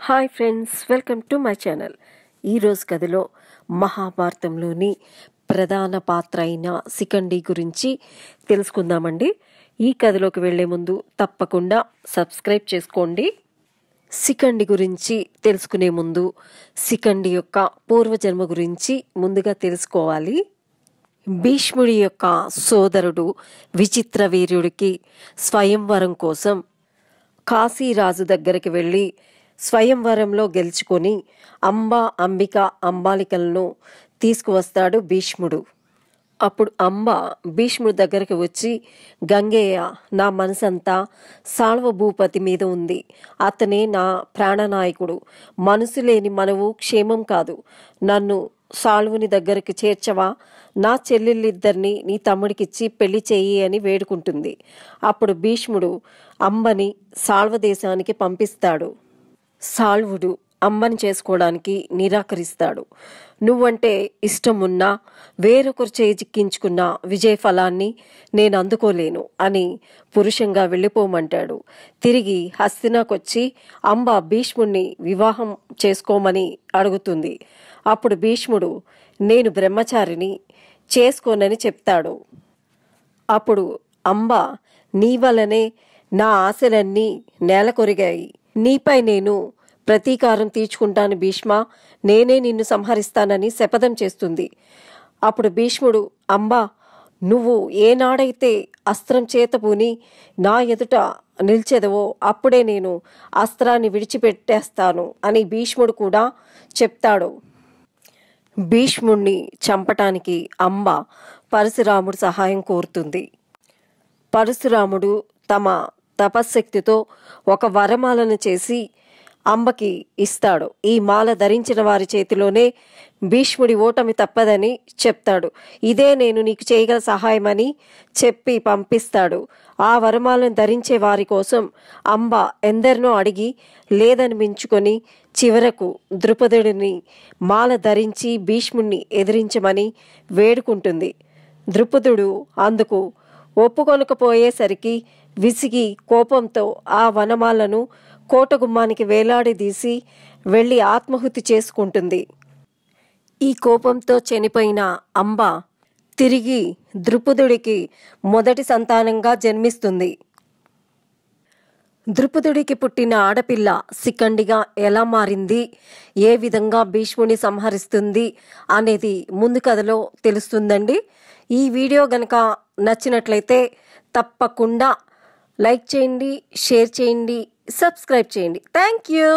Hi friends, welcome to my channel. ఈరోజు కథలో మహాభారతంలోని ప్రధాన పాత్ర అయిన శిఖండి గురించి తెలుసుకుందామండి. ఈ కథలోకి వెళ్లే ముందు తప్పకుండా సబ్స్క్రైబ్ చేసుకోండి. శిఖండి గురించి తెలుసుకునే ముందు శిఖండి యొక్క పూర్వజన్మ గురించి ముందుగా తెలుసుకోవాలి. భీష్ముడి యొక్క సోదరుడు విచిత్ర వీర్యుడికి స్వయంవరం కోసం కాశీరాజు దగ్గరికి వెళ్ళి స్వయంవరంలో గెలుచుకొని అంబిక అంబాలికలను తీసుకువస్తాడు భీష్ముడు. అప్పుడు భీష్ముడి దగ్గరికి వచ్చి, గంగేయ, నా మనసంతా సాల్వభూపతి మీద ఉంది. అతనే నా ప్రాణనాయకుడు. మనసు లేని మనవు క్షేమం కాదు. నన్ను సాల్వుని దగ్గరికి చేర్చవా? నా చెల్లెళ్ళిద్దరిని నీ తమ్ముడికిచ్చి పెళ్లి చేయి అని వేడుకుంటుంది. అప్పుడు భీష్ముడు అంబని సాల్వదేశానికి పంపిస్తాడు. సాల్వుడు అంబని చేసుకోవడానికి నిరాకరిస్తాడు. నువ్వంటే ఇష్టమున్నా వేరొకరు చేజిక్కించుకున్న విజయ ఫలాన్ని నేను అందుకోలేను అని పురుషంగా వెళ్ళిపోమంటాడు. తిరిగి హస్తినాకొచ్చి అంబ భీష్ముడిని వివాహం చేసుకోమని అడుగుతుంది. అప్పుడు భీష్ముడు, నేను బ్రహ్మచారిని, చేసుకోనని చెప్తాడు. అప్పుడు అంబ, నీ వల్లనే నా ఆశలన్నీ నేలకొరిగాయి. నీపై నేను ప్రతీకారం తీర్చుకుంటాను భీష్మ, నేనే నిన్ను సంహరిస్తానని శపథం చేస్తుంది. అప్పుడు భీష్ముడు, అంబా, నువ్వు ఏనాడైతే అస్త్రం చేతపూని నా ఎదుట నిల్చెదవో అప్పుడే నేను అస్త్రాన్ని విడిచిపెట్టేస్తాను అని భీష్ముడు కూడా చెప్తాడు. భీష్ముడిని చంపటానికి అంబ పరశురాముడు సహాయం కోరుతుంది. పరశురాముడు తమ తపశ్శక్తితో ఒక వరమాలను చేసి అంబకి ఇస్తాడు. ఈ మాల ధరించిన వారి చేతిలోనే భీష్ముడి ఓటమి తప్పదని చెప్తాడు. ఇదే నేను నీకు చేయగల సహాయమని చెప్పి పంపిస్తాడు. ఆ వరమాలను ధరించే వారి కోసం అంబ ఎందరినో అడిగి లేదని మించుకొని చివరకు ద్రుపదుడిని మాల ధరించి భీష్ముడిని ఎదిరించమని వేడుకుంటుంది. ద్రుపదుడు అందుకు ఒప్పుకొనకపోయేసరికి విసిగి కోపంతో ఆ వనమాలను కోటగుమ్మానికి వేలాడదీసి వెళ్ళి ఆత్మహుతి చేసుకుంటుంది. ఈ కోపంతో చనిపోయిన అంబ తిరిగి ద్రుపదుడికి మొదటి సంతానంగా జన్మిస్తుంది. ద్రుపదుడికి పుట్టిన ఆడపిల్ల శిఖండిగా ఎలా మారింది, ఏ విధంగా భీష్ముని సంహరిస్తుంది అనేది ముందు కథలో తెలుస్తుందండి. ఈ వీడియో గనక నచ్చినట్లయితే తప్పకుండా లైక్ చేయండి, షేర్ చేయండి, సబ్స్క్రైబ్ చేయండి. Thank you.